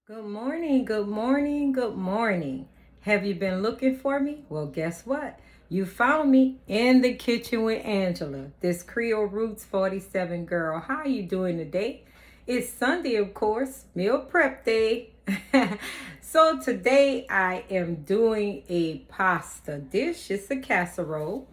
Good morning, good morning, good morning. Have you been looking for me? Well, guess what? You found me in the kitchen with Angela, this Creole Roots 47 girl. How are you doing today? It's Sunday, of course, meal prep day. So today I am doing a pasta dish. It's a casserole.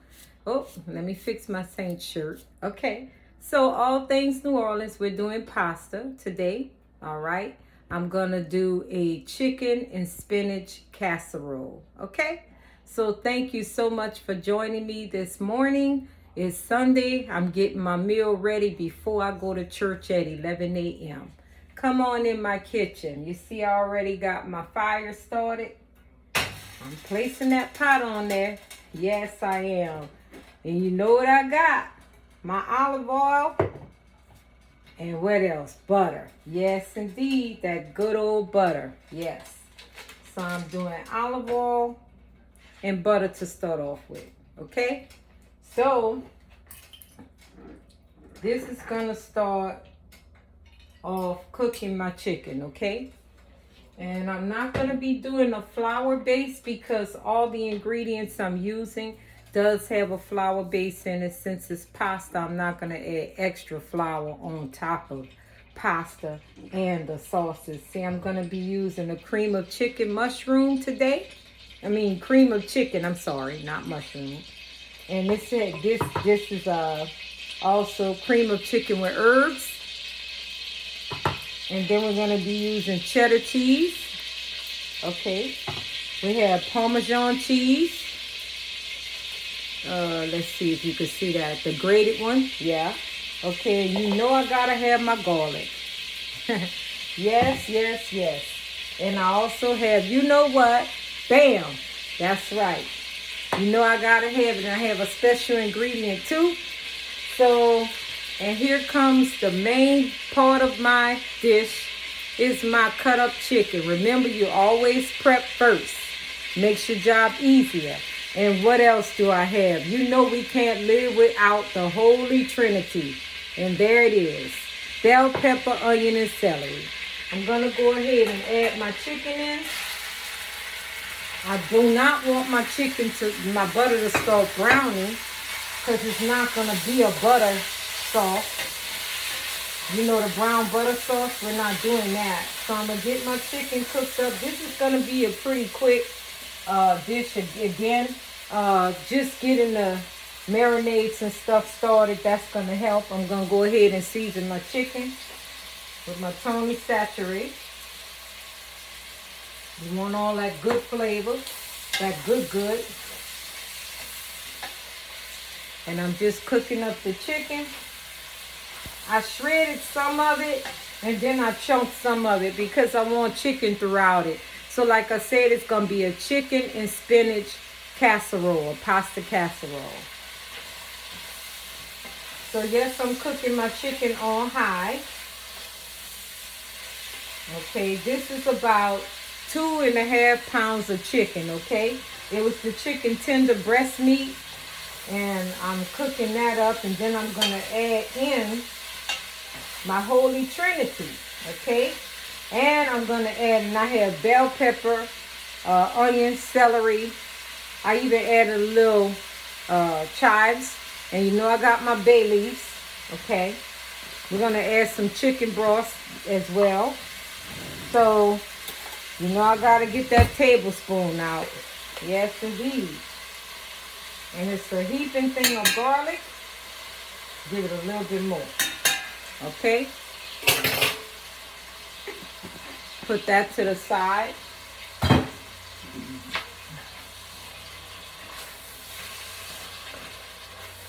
Oh, let me fix my Saint shirt. Okay. So all things New Orleans, we're doing pasta today. All right. I'm going to do a chicken and spinach casserole. Okay? So thank you so much for joining me this morning. It's Sunday. I'm getting my meal ready before I go to church at 11 a.m. Come on in my kitchen. You see, I already got my fire started. I'm placing that pot on there. Yes, I am. And you know what I got? My olive oil. And what else? Butter. Yes, indeed. That good old butter. Yes. So I'm doing olive oil and butter to start off with. Okay? So this is going to start off cooking my chicken. Okay? And I'm not going to be doing a flour base because all the ingredients I'm using does have a flour base in it. Since it's pasta, I'm not going to add extra flour on top of pasta and the sauces. See, I'm going to be using a cream of chicken mushroom today. Cream of chicken, I'm sorry, not mushroom. And this is also cream of chicken with herbs. And then we're going to be using cheddar cheese. Okay. We have Parmesan cheese. Let's see if you can see that. The grated one. Yeah. Okay. You know I got to have my garlic. Yes, yes, yes. And I also have, you know what? Bam. That's right. You know I got to have it. And I have a special ingredient too. So, and here comes the main part of my dish is my cut up chicken. Remember, you always prep first. Makes your job easier. And what else do I have? You know we can't live without the Holy Trinity. And there it is. Bell pepper, onion, and celery. I'm going to go ahead and add my chicken in. I do not want my butter to start browning, because it's not going to be a butter sauce. You know, the brown butter sauce, we're not doing that. So I'm going to get my chicken cooked up. This is going to be a pretty quick dish again. Just getting the marinades and stuff started, that's going to help. I'm going to go ahead and season my chicken with my Tony Saturate. You want all that good flavor, that good. And I'm just cooking up the chicken. I shredded some of it and then I chunked some of it because I want chicken throughout it. So like I said, it's going to be a chicken and spinach casserole, a pasta casserole. So yes, I'm cooking my chicken on high. Okay, this is about 2.5 pounds of chicken, okay? It was the chicken tender breast meat. And I'm cooking that up, and then I'm going to add in my Holy Trinity, okay? And I'm going to add, and I have bell pepper, onion, celery. I even added a little chives. And you know I got my bay leaves, okay? We're going to add some chicken broth as well. So, you know I got to get that tablespoon out. Yes, indeed. And it's a heaping thing of garlic. Give it a little bit more. Okay? Put that to the side.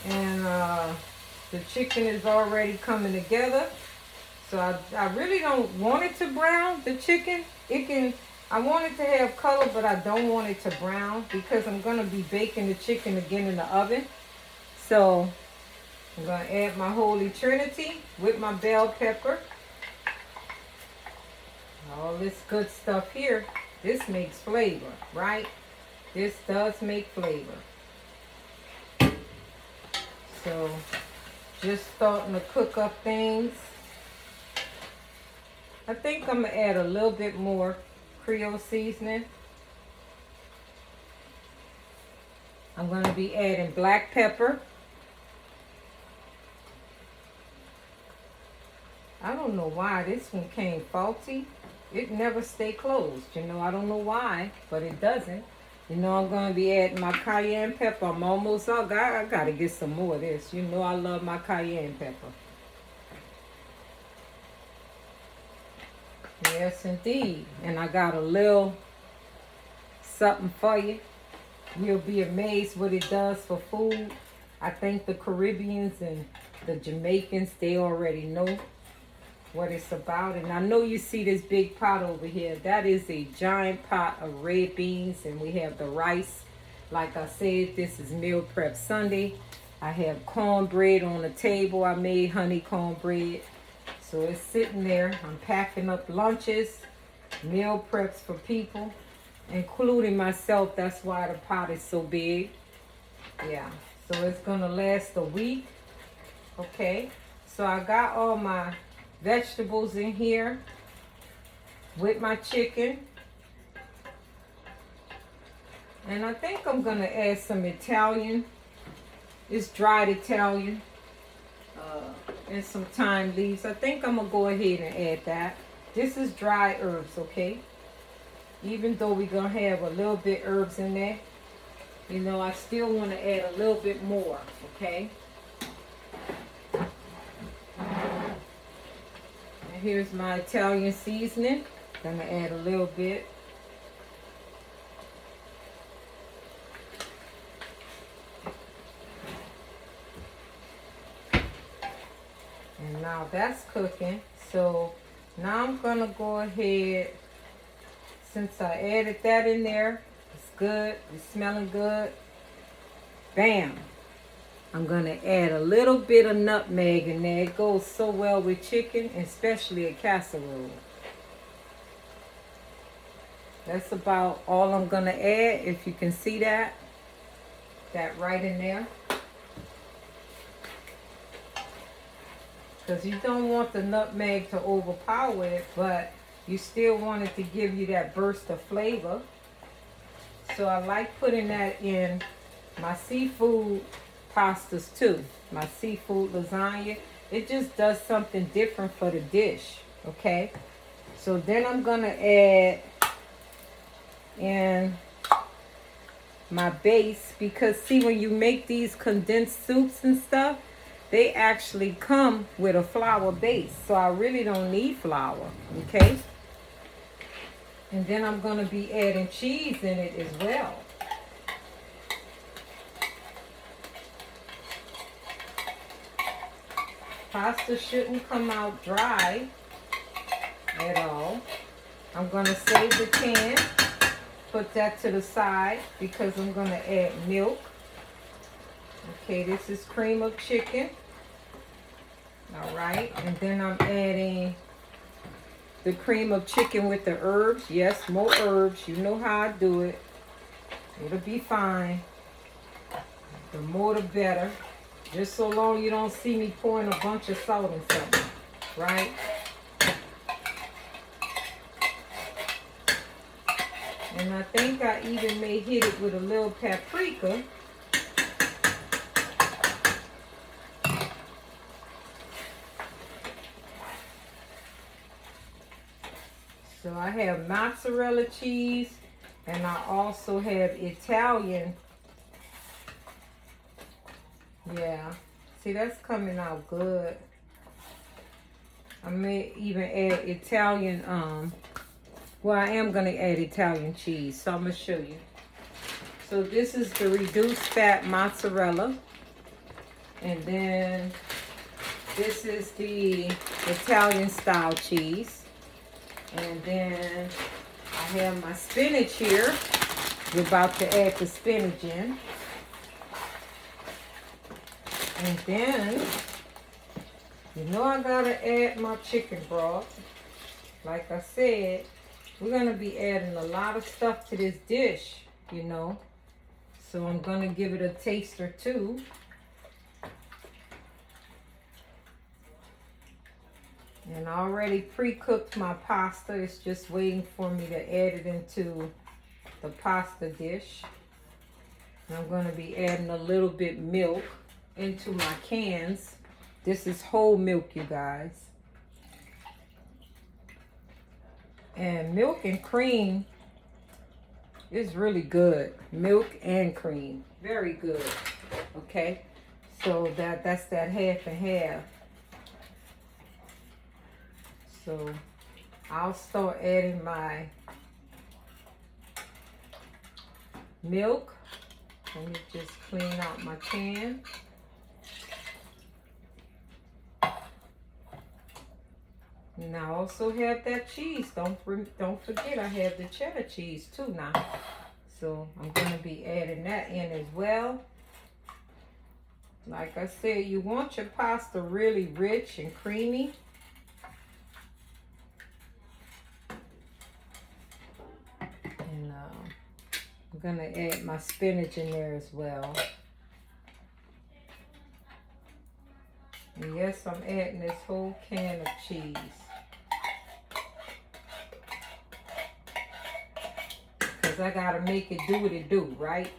And the chicken is already coming together. So I really don't want it to brown, the chicken. I want it to have color, but I don't want it to brown because I'm going to be baking the chicken again in the oven. So I'm going to add my Holy Trinity with my bell pepper. All this good stuff here. This makes flavor, right? This does make flavor. So just starting to cook up things. I think I'm gonna add a little bit more Creole seasoning. I'm gonna be adding black pepper. I don't know why this one came faulty. It never stay closed. You know, I don't know why, but it doesn't. You know, I'm going to be adding my cayenne pepper. I'm almost out. I got to get some more of this. You know I love my cayenne pepper. Yes, indeed. And I got a little something for you. You'll be amazed what it does for food. I think the Caribbeans and the Jamaicans, they already know what it's about. And I know you see this big pot over here. That is a giant pot of red beans, and we have the rice. Like I said, this is meal prep Sunday. I have cornbread on the table. I made honey cornbread, so it's sitting there. I'm packing up lunches, meal preps for people, including myself. That's why the pot is so big. Yeah, so it's gonna last a week. Okay, so I got all my vegetables in here with my chicken, and I think I'm gonna add some Italian. It's dried Italian and some thyme leaves. I think I'm gonna go ahead and add that. This is dry herbs, okay? Even though we're gonna have a little bit herbs in there, you know, I still want to add a little bit more, okay? Here's my Italian seasoning. Gonna add a little bit. And now that's cooking. So now I'm gonna go ahead, since I added that in there, it's good, it's smelling good. Bam! I'm going to add a little bit of nutmeg in there. It goes so well with chicken, especially a casserole. That's about all I'm going to add, if you can see that. That right in there. Because you don't want the nutmeg to overpower it, but you still want it to give you that burst of flavor. So I like putting that in my seafood pastas too, my seafood lasagna. It just does something different for the dish, okay? So then I'm gonna add in my base, because see, when you make these condensed soups and stuff, they actually come with a flour base, so I really don't need flour, okay? And then I'm gonna be adding cheese in it as well. Pasta shouldn't come out dry at all. I'm going to save the can, put that to the side, because I'm going to add milk. Okay, this is cream of chicken. All right, and then I'm adding the cream of chicken with the herbs. Yes, more herbs. You know how I do it. It'll be fine. The more the better. Just so long you don't see me pouring a bunch of salt in something, right? And I think I even may hit it with a little paprika. So I have mozzarella cheese, and I also have Italian. Yeah, see, that's coming out good. I may even add Italian, well, I am going to add Italian cheese, so I'm going to show you. So this is the reduced fat mozzarella. And then this is the Italian style cheese. And then I have my spinach here. We're about to add the spinach in. And then, you know, I gotta add my chicken broth. Like I said, we're gonna be adding a lot of stuff to this dish, you know. So I'm gonna give it a taste or two. And I already pre-cooked my pasta. It's just waiting for me to add it into the pasta dish. And I'm going to be adding a little bit milk into my cans. This is whole milk, you guys. And milk and cream is really good. Milk and cream, very good. Okay, so that's that half and half. So I'll start adding my milk. Let me just clean out my can. And I also have that cheese. Don't forget I have the cheddar cheese too now. So I'm going to be adding that in as well. Like I said, you want your pasta really rich and creamy. And I'm going to add my spinach in there as well. And yes, I'm adding this whole can of cheese. Because I got to make it do what it do, right?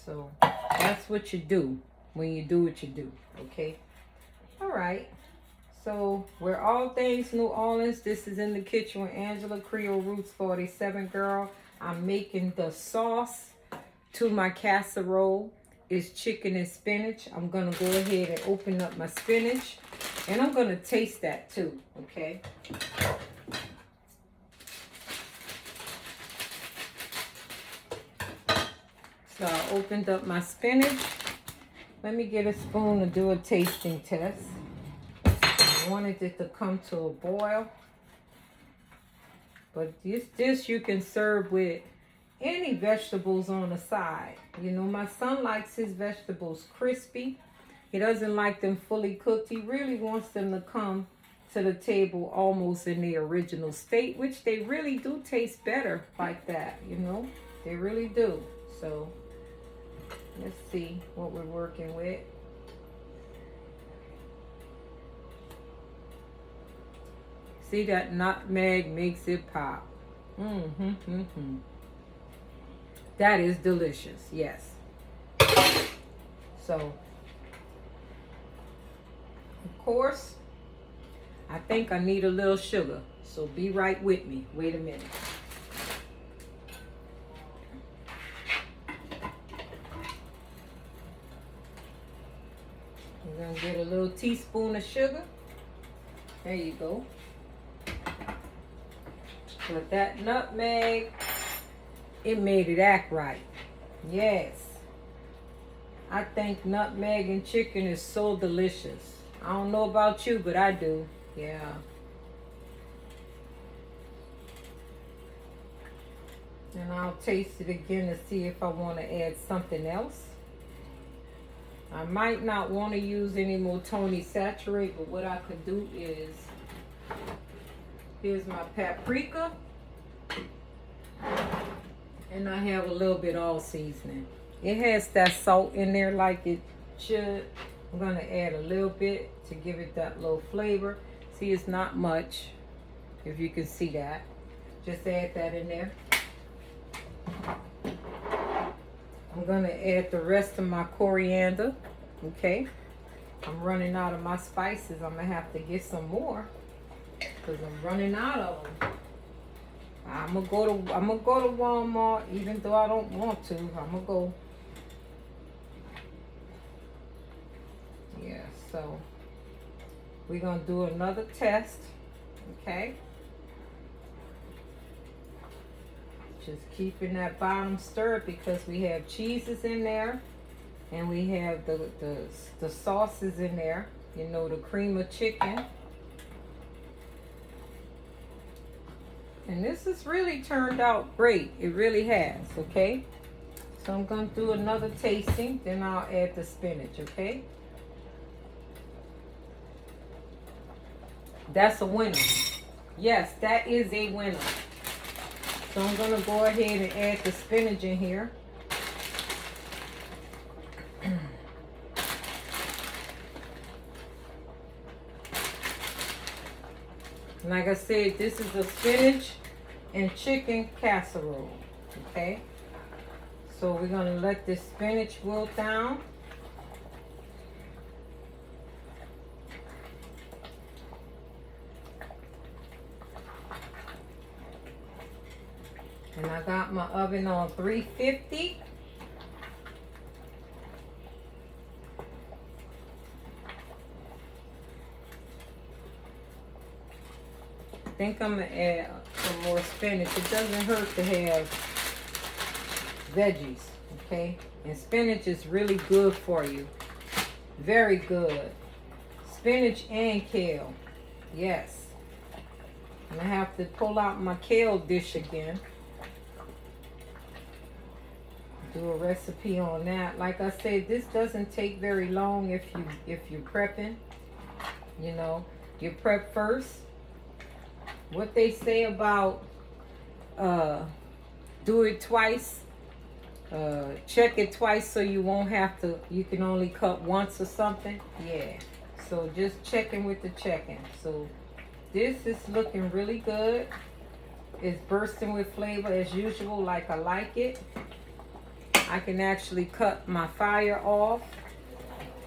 So that's what you do when you do what you do, okay? All right. So we're all things New Orleans. This is In the Kitchen with Angela, Creole Roots 47 girl. I'm making the sauce to my casserole. It's chicken and spinach. I'm going to go ahead and open up my spinach. And I'm going to taste that too, okay? So I opened up my spinach. Let me get a spoon to do a tasting test. I wanted it to come to a boil. But this you can serve with any vegetables on the side. You know, my son likes his vegetables crispy. He doesn't like them fully cooked. He really wants them to come to the table almost in their original state, which they really do taste better like that, you know. They really do. So let's see what we're working with. See, that nutmeg makes it pop. That is delicious, yes. So, of course, I think I need a little sugar. So be right with me. Wait a minute. We're going to get a little teaspoon of sugar. There you go. With that nutmeg, it made it act right. Yes. I think nutmeg and chicken is so delicious. I don't know about you, but I do. Yeah. And I'll taste it again to see if I want to add something else. I might not want to use any more Tony Saturate, but what I could do is, here's my paprika. And I have a little bit all seasoning. It has that salt in there like it should. I'm going to add a little bit to give it that little flavor. See, it's not much, if you can see that. Just add that in there. I'm going to add the rest of my coriander. Okay. I'm running out of my spices. I'm going to have to get some more because I'm running out of them. I'm gonna go to Walmart, even though I don't want to. I'm gonna go. Yeah, so we're gonna do another test. Okay. Just keeping that bottom stirred because we have cheeses in there, and we have the sauces in there. You know, the cream of chicken. And this has really turned out great. It really has, okay? So I'm going to do another tasting, then I'll add the spinach, okay? That's a winner. Yes, that is a winner. So I'm going to go ahead and add the spinach in here. Like I said, this is a spinach and chicken casserole. Okay? So we're going to let this spinach wilt down. And I got my oven on 350. I think I'm going to add some more spinach. It doesn't hurt to have veggies, okay? And spinach is really good for you. Very good. Spinach and kale. Yes. And I have to pull out my kale dish again. Do a recipe on that. Like I said, this doesn't take very long if you're prepping. You know, you prep first. What they say about do it twice, check it twice so you won't have to, you can only cut once or something. Yeah, so just checking with the checking. So this is looking really good. It's bursting with flavor as usual, like I like it. I can actually cut my fire off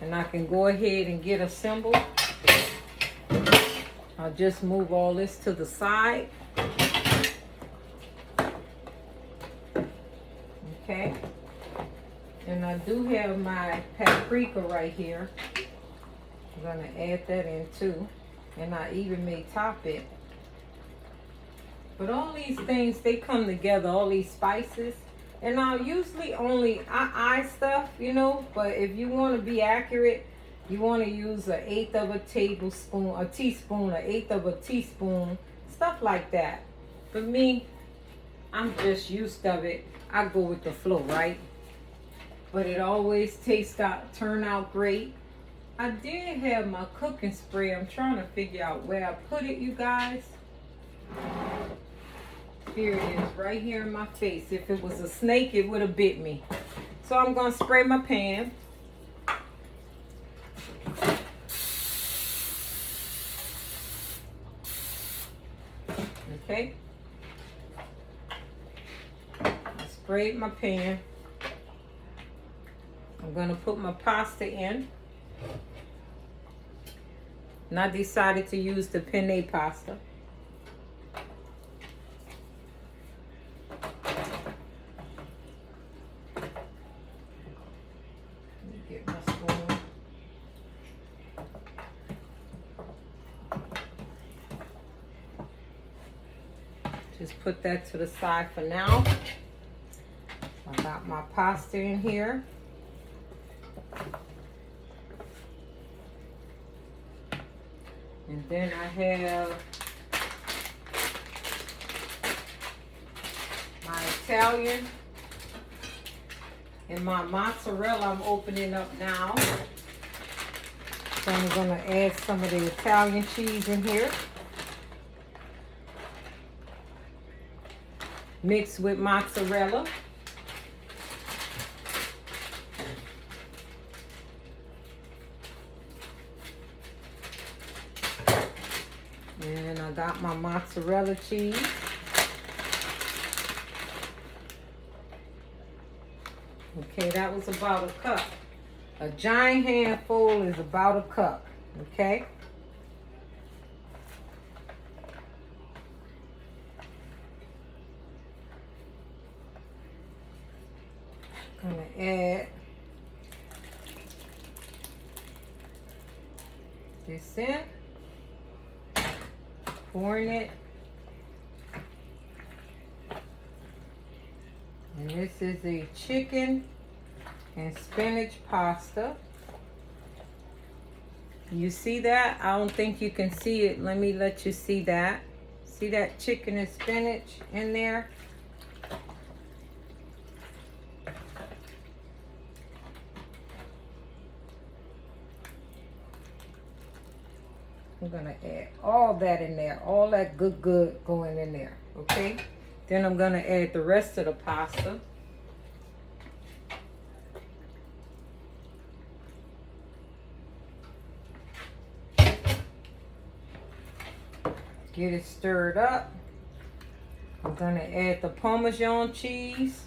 and I can go ahead and get assembled. I'll just move all this to the side. Okay. And I do have my paprika right here. I'm going to add that in too. And I even may top it. But all these things, they come together, all these spices. And I'll usually only eye stuff, you know. But if you want to be accurate, you want to use 1/8 of a tablespoon, a teaspoon, 1/8 of a teaspoon, stuff like that. For me, I'm just used to it. I go with the flow, right? But it always turn out great. I did have my cooking spray. I'm trying to figure out where I put it, you guys. Here it is, right here in my face. If it was a snake, it would have bit me. So I'm going to spray my pan. Okay. I sprayed my pan. I'm going to put my pasta in. And I decided to use the penne pasta. Let me get my spoon. Just put that to the side for now. I got my pasta in here. And then I have my Italian and my mozzarella I'm opening up now. So I'm going to add some of the Italian cheese in here. Mixed with mozzarella. And I got my mozzarella cheese. Okay, that was about a cup. A giant handful is about a cup. Okay. I'm gonna add this in. Pouring it. And this is a chicken and spinach pasta. You see that? I don't think you can see it. Let me let you see that. See that chicken and spinach in there? I'm gonna add all that in there, all that good going in there, okay? Then I'm gonna add the rest of the pasta. Get it stirred up. I'm gonna add the Parmesan cheese.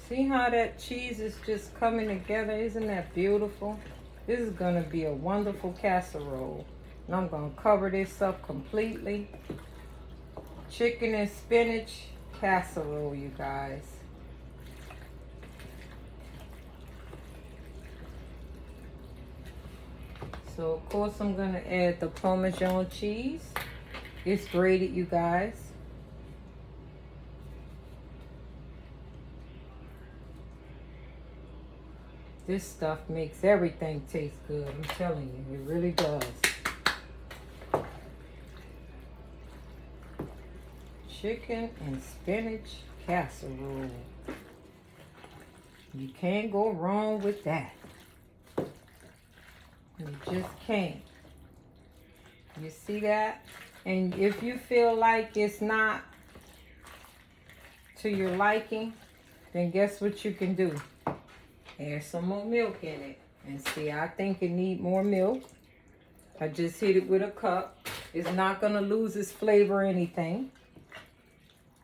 See how that cheese is just coming together? Isn't that beautiful? This is gonna be a wonderful casserole. And I'm gonna cover this up completely. Chicken and spinach casserole, you guys. So of course I'm gonna add the Parmesan cheese. It's grated, you guys. This stuff makes everything taste good. I'm telling you, it really does. Chicken and spinach casserole. You can't go wrong with that. You just can't. You see that? And if you feel like it's not to your liking, then guess what you can do? Add some more milk in it. And see, I think it needs more milk. I just hit it with a cup. It's not going to lose its flavor or anything.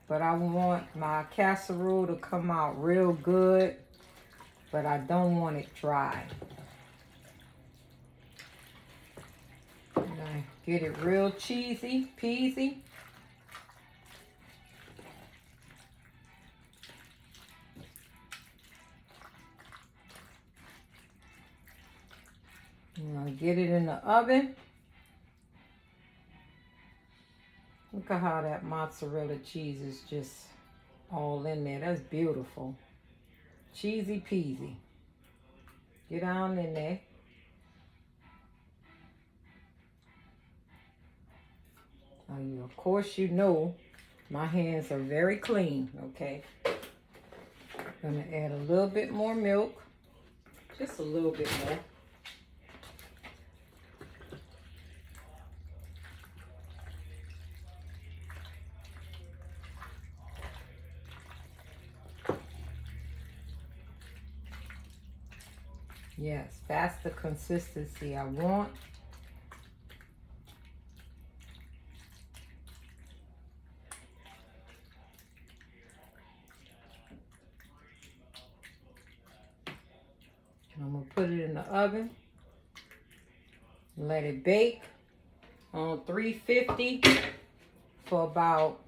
But I want my casserole to come out real good. But I don't want it dry. And I get it real cheesy, peasy. I'm gonna get it in the oven. Look at how that mozzarella cheese is just all in there. That's beautiful. Cheesy peasy. Get down in there. Of course, you know my hands are very clean, okay? I'm gonna add a little bit more milk. Just a little bit more. Yes, that's the consistency I want. And I'm going to put it in the oven. Let it bake on 350 for about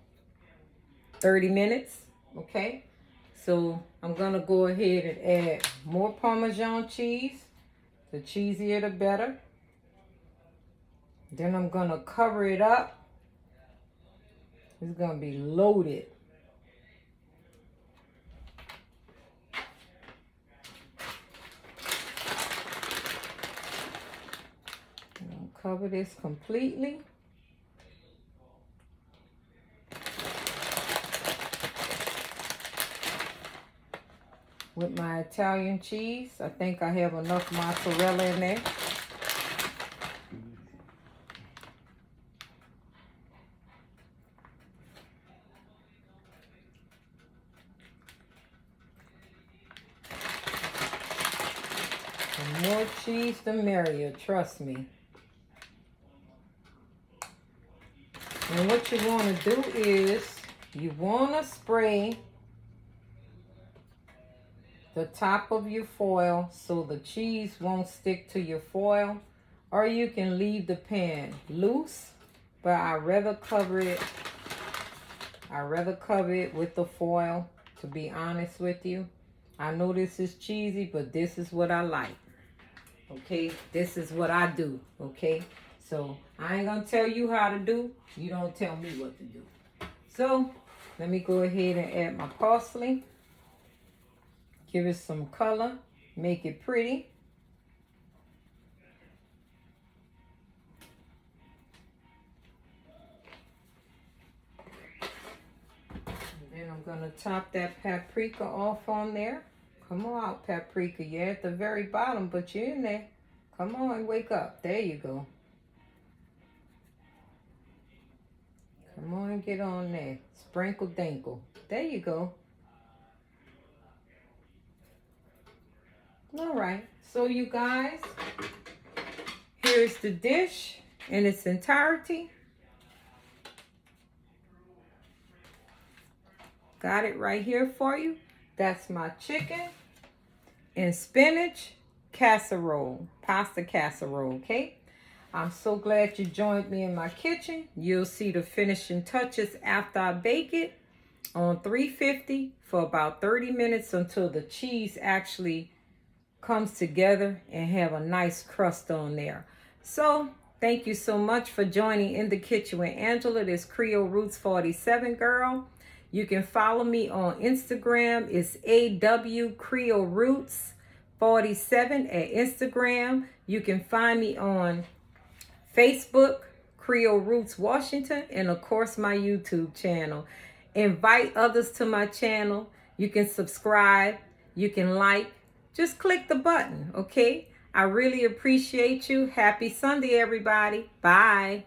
30 minutes, okay? So I'm gonna go ahead and add more Parmesan cheese. The cheesier the better. Then I'm gonna cover it up. It's gonna be loaded. I'm gonna cover this completely. With my Italian cheese. I think I have enough mozzarella in there. The more cheese, the merrier, trust me. And what you want to do is, you want to spray the top of your foil so the cheese won't stick to your foil, or you can leave the pan loose, but I'd rather cover it with the foil, to be honest with you. I know this is cheesy, but this is what I like, okay? This is what I do, okay? So I ain't gonna tell you how to do, you don't tell me what to do. So let me go ahead and add my parsley. Give it some color, make it pretty. And then I'm gonna top that paprika off on there. Come on out, paprika. You're at the very bottom, but you're in there. Come on, wake up. There you go. Come on, get on there. Sprinkle dinkle. There you go. All right, so you guys, here's the dish in its entirety. Got it right here for you. That's my chicken and spinach casserole, pasta casserole, okay? I'm so glad you joined me in my kitchen. You'll see the finishing touches after I bake it on 350 for about 30 minutes until the cheese actually comes together and have a nice crust on there. So thank you so much for joining In the Kitchen with Angela, this Creole Roots 47 girl. You can follow me on Instagram. It's AW Creole Roots 47 at Instagram. You can find me on Facebook, Creole Roots Washington, and of course my YouTube channel. Invite others to my channel. You can subscribe, you can like, just click the button, okay? I really appreciate you. Happy Sunday, everybody. Bye.